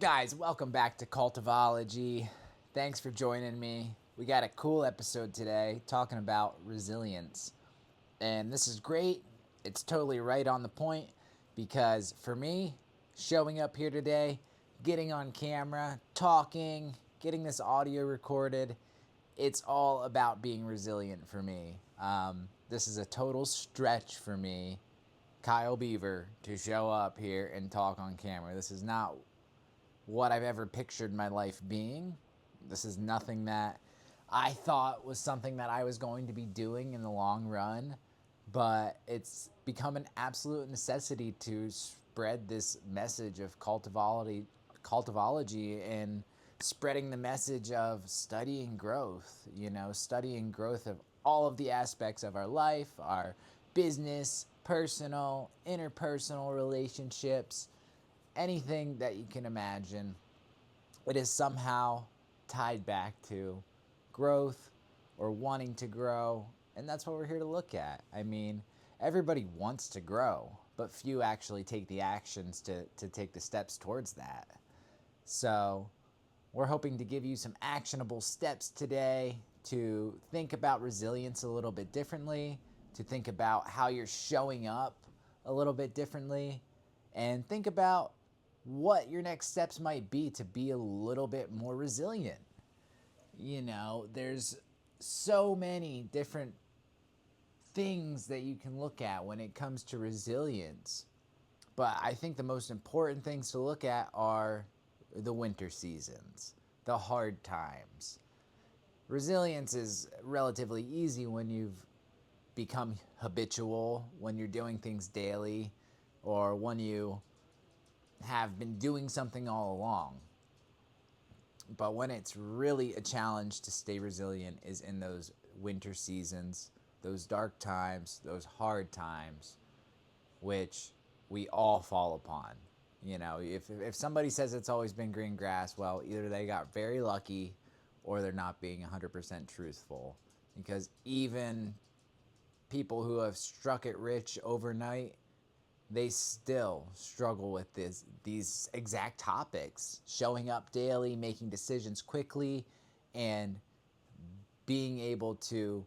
Guys, welcome back to Cultivology. Thanks for joining me. We got a cool episode today talking about resilience. And this is great. It's totally right on the point because for me, showing up here today, getting on camera, talking, getting this audio recorded, it's all about being resilient for me. This is a total stretch for me, Kyle Beaver, to show up here and talk on camera. This is not what I've ever pictured my life being. This is nothing that I thought was something that I was going to be doing in the long run, but it's become an absolute necessity to spread this message of cultivology and spreading the message of studying growth, studying growth of all of the aspects of our life, our business, personal, interpersonal relationships, anything that you can imagine. It is somehow tied back to growth or wanting to grow, and that's what we're here to look at. I mean, everybody wants to grow, but few actually take the actions to take the steps towards that. So we're hoping to give you some actionable steps today to think about resilience a little bit differently, to think about how you're showing up a little bit differently, and think about what your next steps might be to be a little bit more resilient. There's so many different things that you can look at when it comes to resilience. But I think the most important things to look at are the winter seasons, the hard times. Resilience is relatively easy when you've become habitual, when you're doing things daily, or when you have been doing something all along. But when it's really a challenge to stay resilient is in those winter seasons, those dark times, those hard times, which we all fall upon. If somebody says it's always been green grass, well, either they got very lucky or they're not being 100% truthful. Because even people who have struck it rich overnight, they still struggle with these exact topics, showing up daily, making decisions quickly, and being able to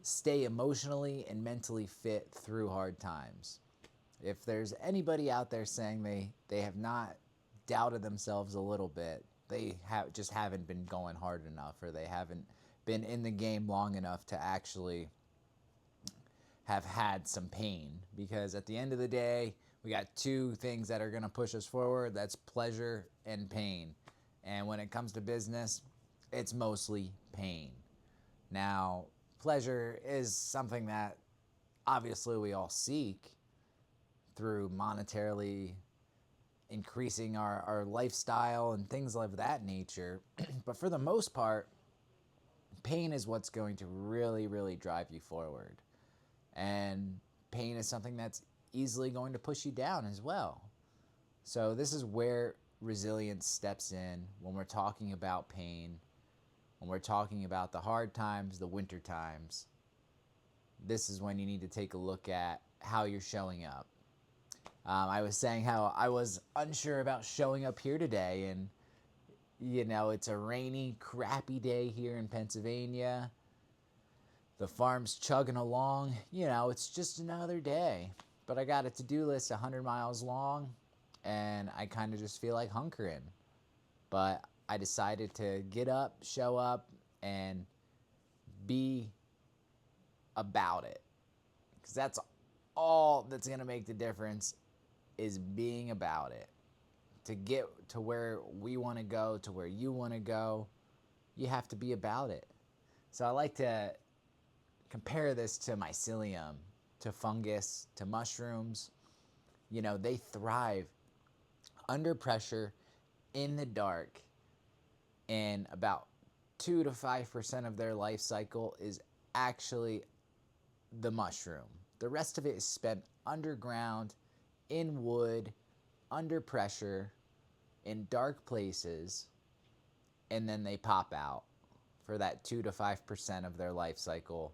stay emotionally and mentally fit through hard times. If there's anybody out there saying they have not doubted themselves a little bit, they haven't been going hard enough, or they haven't been in the game long enough to actually have had some pain. Because at the end of the day, we got two things that are going to push us forward. That's pleasure and pain. And when it comes to business, it's mostly pain. Now, pleasure is something that obviously we all seek through monetarily increasing our lifestyle and things of that nature. But for the most part, pain is what's going to really, really drive you forward. And pain is something that's easily going to push you down as well. So this is where resilience steps in when we're talking about pain, when we're talking about the hard times, the winter times. This is when you need to take a look at how you're showing up. I was saying how I was unsure about showing up here today, and it's a rainy, crappy day here in Pennsylvania. The farm's chugging along. It's just another day. But I got a to-do list 100 miles long, and I kind of just feel like hunkering. But I decided to get up, show up, and be about it. Because that's all that's going to make the difference, is being about it. To get to where we want to go, to where you want to go, you have to be about it. So I like to compare this to mycelium, to fungus, to mushrooms. They thrive under pressure, in the dark, and about 2 to 5% of their life cycle is actually the mushroom. The rest of it is spent underground, in wood, under pressure, in dark places, and then they pop out for that 2 to 5% of their life cycle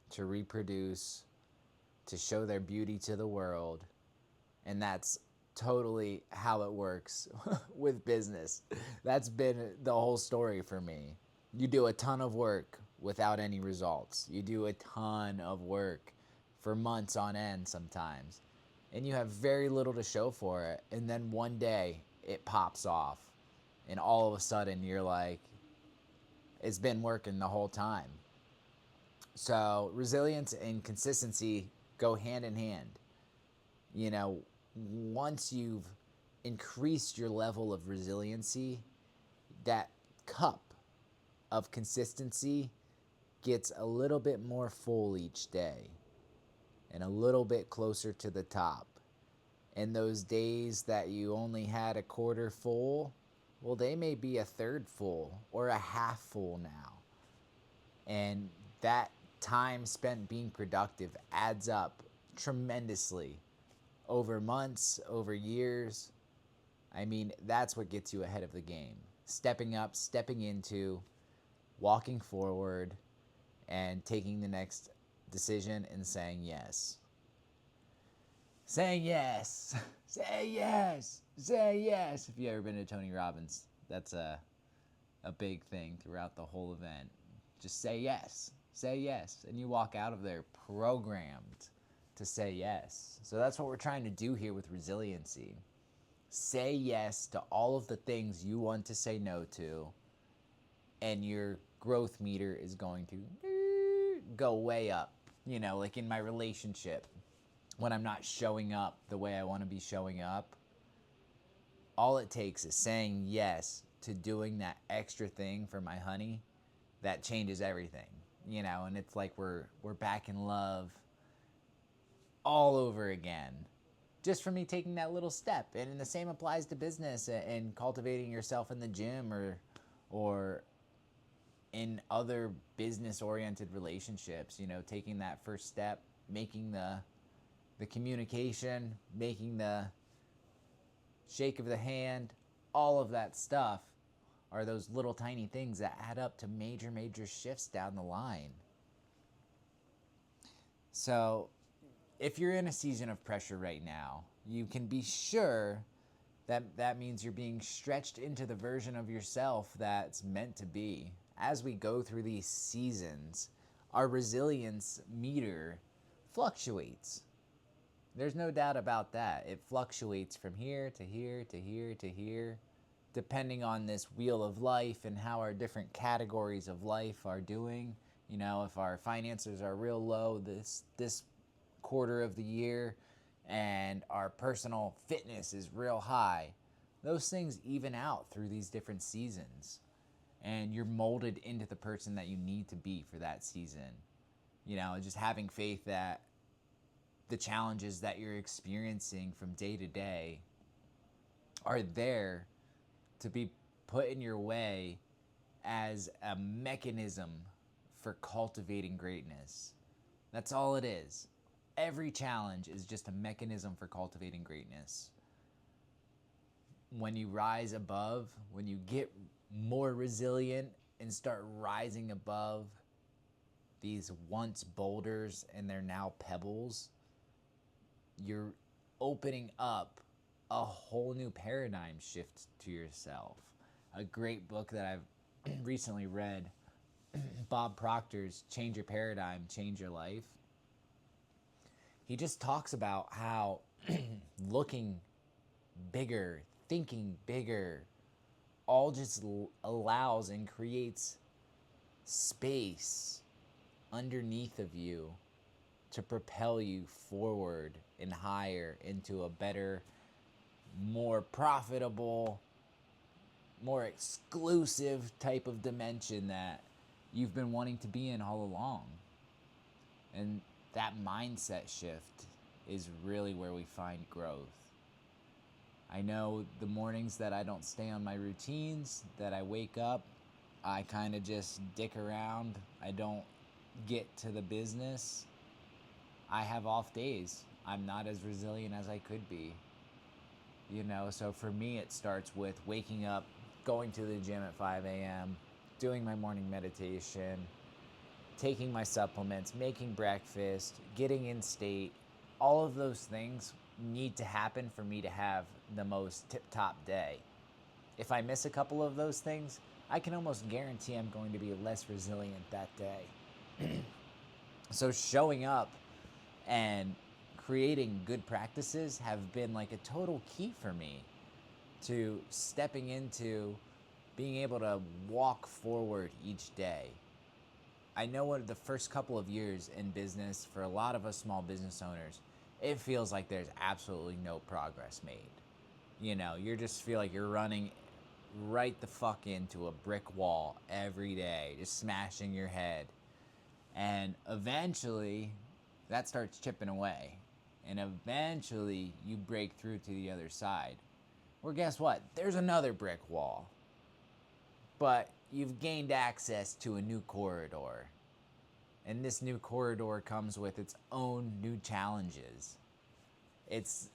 to reproduce, to show their beauty to the world. And that's totally how it works with business. That's been the whole story for me. You do a ton of work without any results. You do a ton of work for months on end sometimes, and you have very little to show for it. And then one day it pops off, and all of a sudden you're like, it's been working the whole time. So resilience and consistency go hand in hand. You know, once you've increased your level of resiliency, that cup of consistency gets a little bit more full each day and a little bit closer to the top. And those days that you only had a quarter full, well, they may be a third full or a half full now. And that time spent being productive adds up tremendously over months, over years. I mean, that's what gets you ahead of the game. Stepping up, stepping into, walking forward, and taking the next decision and saying yes. Saying yes. Say yes. Say yes. If you've ever been to Tony Robbins, that's a big thing throughout the whole event. Just say yes. Say yes. And you walk out of there programmed to say yes. So that's what we're trying to do here with resiliency. Say yes to all of the things you want to say no to, and your growth meter is going to go way up. You know, like in my relationship, when I'm not showing up the way I want to be showing up, all it takes is saying yes to doing that extra thing for my honey. That changes everything, you know, and it's like we're back in love all over again, just for me taking that little step. And the same applies to business and cultivating yourself in the gym or in other business-oriented relationships, you know, taking that first step, making the communication, making the shake of the hand, all of that stuff are those little tiny things that add up to major, major shifts down the line. So if you're in a season of pressure right now, you can be sure that means you're being stretched into the version of yourself that's meant to be. As we go through these seasons, our resilience meter fluctuates. There's no doubt about that. It fluctuates from here to here to here to here, depending on this wheel of life and how our different categories of life are doing. You know, if our finances are real low this quarter of the year and our personal fitness is real high, those things even out through these different seasons. And you're molded into the person that you need to be for that season. You know, just having faith that the challenges that you're experiencing from day to day are there to be put in your way as a mechanism for cultivating greatness. That's all it is. Every challenge is just a mechanism for cultivating greatness. When you rise above, when you get more resilient and start rising above these once boulders and they're now pebbles, you're opening up a whole new paradigm shift to yourself. A great book that I've recently read, Bob Proctor's Change Your Paradigm, Change Your Life. He just talks about how looking bigger, thinking bigger, all just allows and creates space underneath of you to propel you forward and higher into a better, more profitable, more exclusive type of dimension that you've been wanting to be in all along. And that mindset shift is really where we find growth. I know the mornings that I don't stay on my routines, that I wake up, I kind of just dick around. I don't get to the business. I have off days. I'm not as resilient as I could be. You know, so for me it starts with waking up, going to the gym at 5 a.m., doing my morning meditation, taking my supplements, making breakfast, getting in state. All of those things need to happen for me to have the most tip-top day. If I miss a couple of those things, I can almost guarantee I'm going to be less resilient that day. So showing up and creating good practices have been like a total key for me to stepping into being able to walk forward each day. I know what the first couple of years in business, for a lot of us small business owners, it feels like there's absolutely no progress made. You know, you just feel like you're running right the fuck into a brick wall every day, just smashing your head. And eventually, that starts chipping away. And eventually, you break through to the other side. Well, guess what? There's another brick wall. But you've gained access to a new corridor. And this new corridor comes with its own new challenges. It's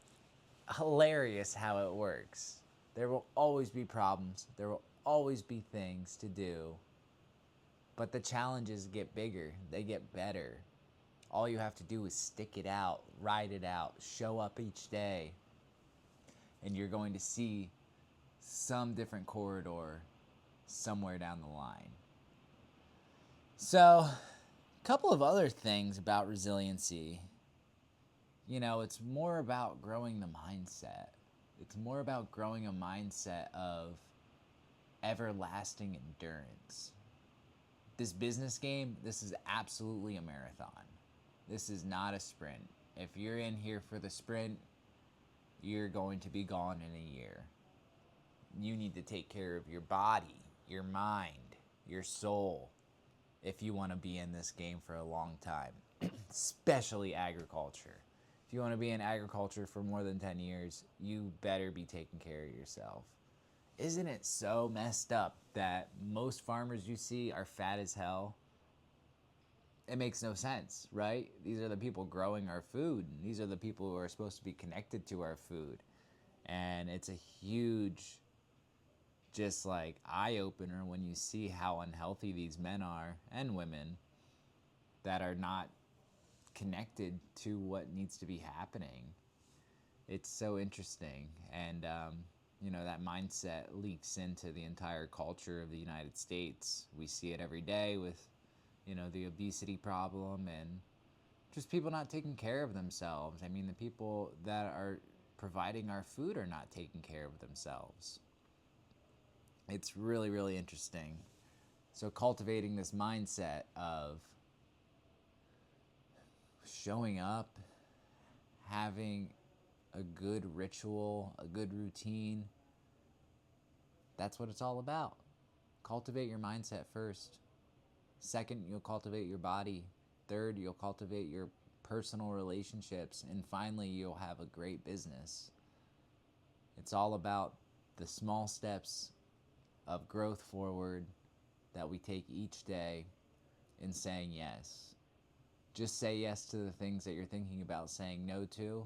hilarious how it works. There will always be problems. There will always be things to do. But the challenges get bigger. They get better. All you have to do is stick it out, ride it out, show up each day. And you're going to see some different corridor somewhere down the line. So, a couple of other things about resiliency. You know, it's more about growing the mindset. It's more about growing a mindset of everlasting endurance. This business game, this is absolutely a marathon. This is not a sprint. If you're in here for the sprint, you're going to be gone in a year. You need to take care of your body, your mind, your soul, if you want to be in this game for a long time, especially agriculture. If you want to be in agriculture for more than 10 years, you better be taking care of yourself. Isn't it so messed up that most farmers you see are fat as hell? It makes no sense, right? These are the people growing our food. These are the people who are supposed to be connected to our food. And it's a huge, just like eye-opener when you see how unhealthy these men are and women that are not connected to what needs to be happening. It's so interesting. And, you know, that mindset leaks into the entire culture of the United States. We see it every day with, you know, the obesity problem and just people not taking care of themselves. I mean, the people that are providing our food are not taking care of themselves. It's really, really interesting. So cultivating this mindset of showing up, having a good ritual, a good routine, that's what it's all about. Cultivate your mindset first. Second, you'll cultivate your body. Third, you'll cultivate your personal relationships. And finally, you'll have a great business. It's all about the small steps of growth forward that we take each day in saying yes. Just say yes to the things that you're thinking about saying no to,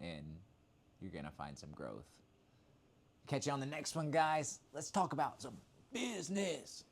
and you're going to find some growth. Catch you on the next one, guys. Let's talk about some business.